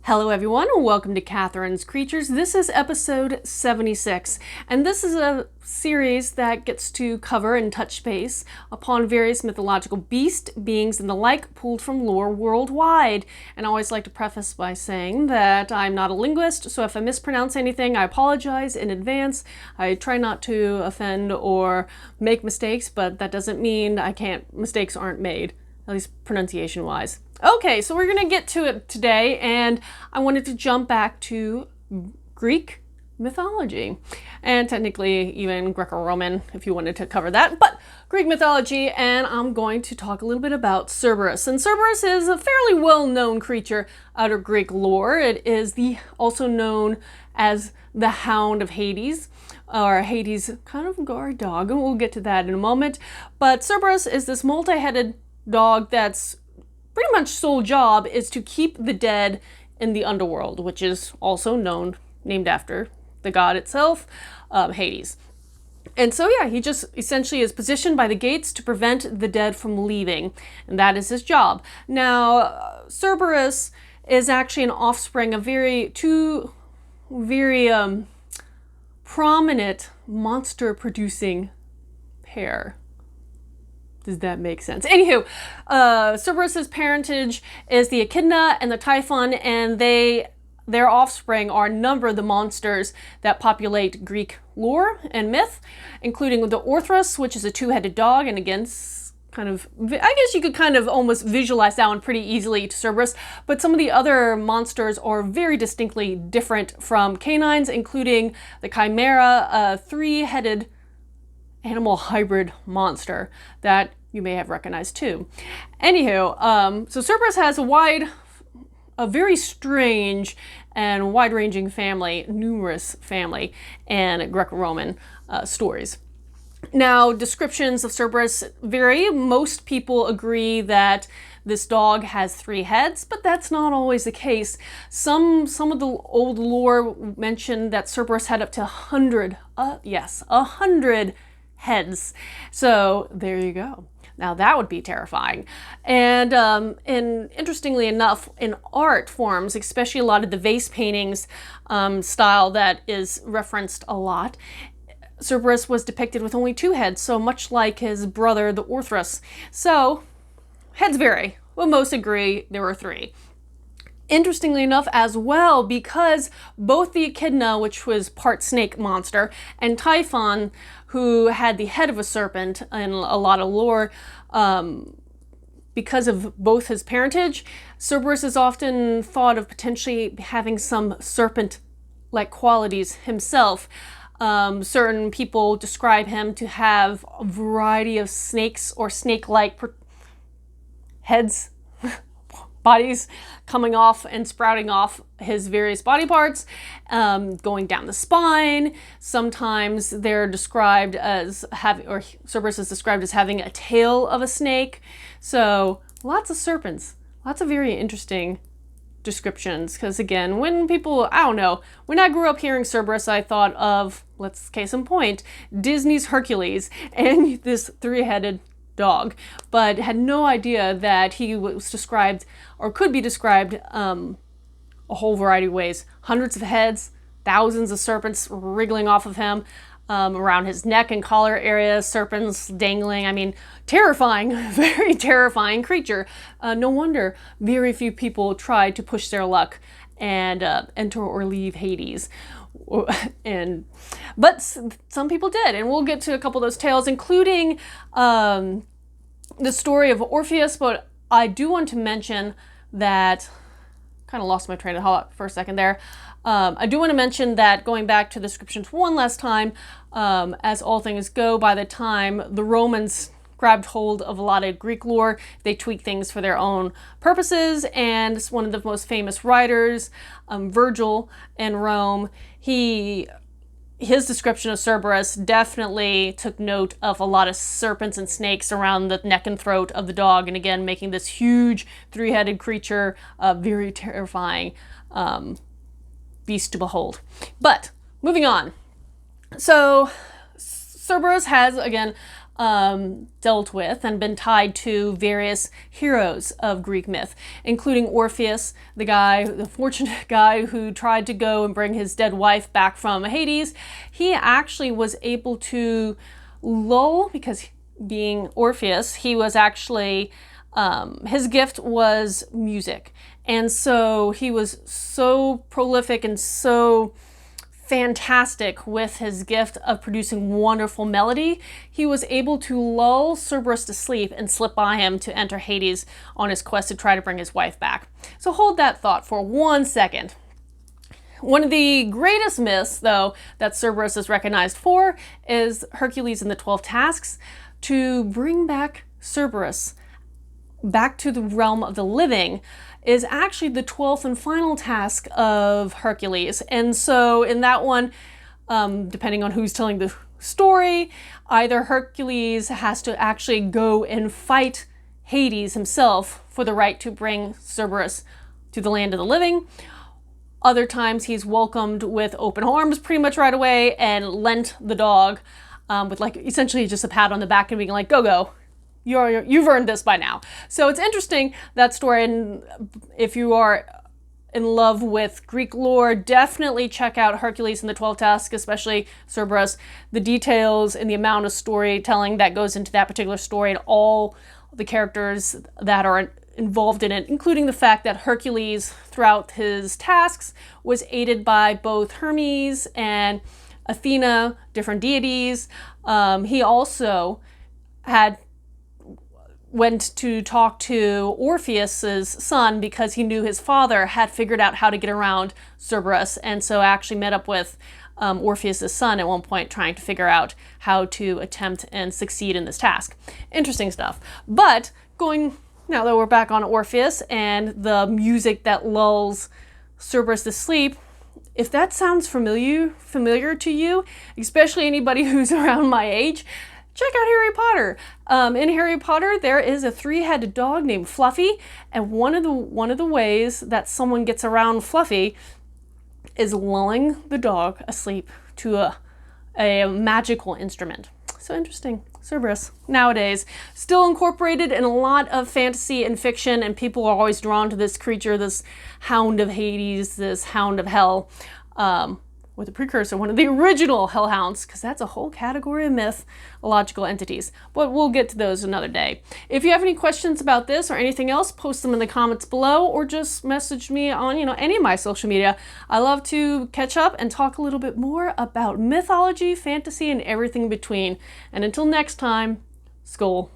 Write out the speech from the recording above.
Hello everyone, welcome to Katharine's Creatures. This is episode 76, and this is a series that gets to cover and touch base upon various mythological beasts, beings, and the like pulled from lore worldwide. And I always like to preface by saying that I'm not a linguist, so if I mispronounce anything, I apologize in advance. I try not to offend or make mistakes, but that doesn't mean mistakes aren't made, at least pronunciation-wise. Okay, so we're going to get to it today, and I wanted to jump back to Greek mythology, and technically even Greco-Roman if you wanted to cover that, but Greek mythology, and I'm going to talk a little bit about Cerberus. And Cerberus is a fairly well-known creature out of Greek lore. It is also known as the Hound of Hades, or Hades' kind of guard dog, and we'll get to that in a moment. But Cerberus is this multi-headed dog that's pretty much sole job is to keep the dead in the underworld, which is also named after the god itself, Hades. And so yeah, he just essentially is positioned by the gates to prevent the dead from leaving, and that is his job. Now, Cerberus is actually an offspring of two very prominent monster-producing pair. Does that make sense? Anywho, Cerberus's parentage is the Echidna and the Typhon, and their offspring are a number of the monsters that populate Greek lore and myth, including the Orthrus, which is a two-headed dog, and again, I guess you could kind of almost visualize that one pretty easily to Cerberus, but some of the other monsters are very distinctly different from canines, including the Chimera, a three-headed animal hybrid monster that you may have recognized too. Anywho, so Cerberus has a very strange and wide-ranging family, numerous family, and Greco-Roman stories. Now, descriptions of Cerberus vary. Most people agree that this dog has 3 heads, but that's not always the case. Some of the old lore mentioned that Cerberus had up to 100 heads. So there you go. Now that would be terrifying. And interestingly enough, in art forms, especially a lot of the vase paintings style that is referenced a lot, Cerberus was depicted with only 2 heads, so much like his brother, the Orthrus. So heads vary. Well, most agree there were 3. Interestingly enough as well, because both the Echidna, which was part snake monster, and Typhon, who had the head of a serpent in a lot of lore, because of both his parentage, Cerberus is often thought of potentially having some serpent-like qualities himself. Certain people describe him to have a variety of snakes or snake-like heads, bodies coming off and sprouting off his various body parts, going down the spine. Sometimes they're described as Cerberus is described as having a tail of a snake. So lots of serpents, lots of very interesting descriptions. Because again, when I grew up hearing Cerberus, I thought of, case in point, Disney's Hercules and this 3-headed dog, but had no idea that he was described or could be described a whole variety of ways. Hundreds of heads, thousands of serpents wriggling off of him, around his neck and collar area, serpents dangling. I mean, terrifying, very terrifying creature. No wonder very few people tried to push their luck and enter or leave Hades. But some people did, and we'll get to a couple of those tales, including the story of Orpheus. But I do want to mention that, kind of lost my train of thought for a second there. I do want to mention that, going back to the descriptions one last time, as all things go, by the time the Romans grabbed hold of a lot of Greek lore, they tweaked things for their own purposes, and one of the most famous writers, Virgil in Rome, his description of Cerberus definitely took note of a lot of serpents and snakes around the neck and throat of the dog, and again making this huge 3-headed creature a very terrifying beast to behold. But moving on, so Cerberus has again dealt with and been tied to various heroes of Greek myth, including Orpheus, the fortunate guy who tried to go and bring his dead wife back from Hades. He actually was able to lull, because being Orpheus, he was actually, his gift was music. And so he was so prolific and so fantastic with his gift of producing wonderful melody. He was able to lull Cerberus to sleep and slip by him to enter Hades on his quest to try to bring his wife back. So hold that thought for 1 second. One of the greatest myths, though, that Cerberus is recognized for is Hercules and the 12 Tasks. To bring back Cerberus back to the realm of the living is actually the 12th and final task of Hercules. And so in that one, depending on who's telling the story, either Hercules has to actually go and fight Hades himself for the right to bring Cerberus to the land of the living. Other times he's welcomed with open arms pretty much right away and lent the dog with like essentially just a pat on the back and being like, go, go. You've earned this by now. So it's interesting, that story, and if you are in love with Greek lore, definitely check out Hercules and the 12 Tasks, especially Cerberus. The details and the amount of storytelling that goes into that particular story and all the characters that are involved in it, including the fact that Hercules, throughout his tasks, was aided by both Hermes and Athena, different deities. He also went to talk to Orpheus's son because he knew his father had figured out how to get around Cerberus, and so actually met up with Orpheus's son at one point, trying to figure out how to attempt and succeed in this task. Interesting stuff. But now that we're back on Orpheus and the music that lulls Cerberus to sleep, if that sounds familiar to you, especially anybody who's around my age, check out Harry Potter. In Harry Potter, there is a 3-headed dog named Fluffy, and one of the ways that someone gets around Fluffy is lulling the dog asleep to a magical instrument. So interesting. Cerberus, nowadays, still incorporated in a lot of fantasy and fiction, and people are always drawn to this creature, this hound of Hades, this hound of hell, with a precursor, one of the original hellhounds, because that's a whole category of mythological entities. But we'll get to those another day. If you have any questions about this or anything else, post them in the comments below, or just message me on any of my social media. I love to catch up and talk a little bit more about mythology, fantasy, and everything in between. And until next time, Skål.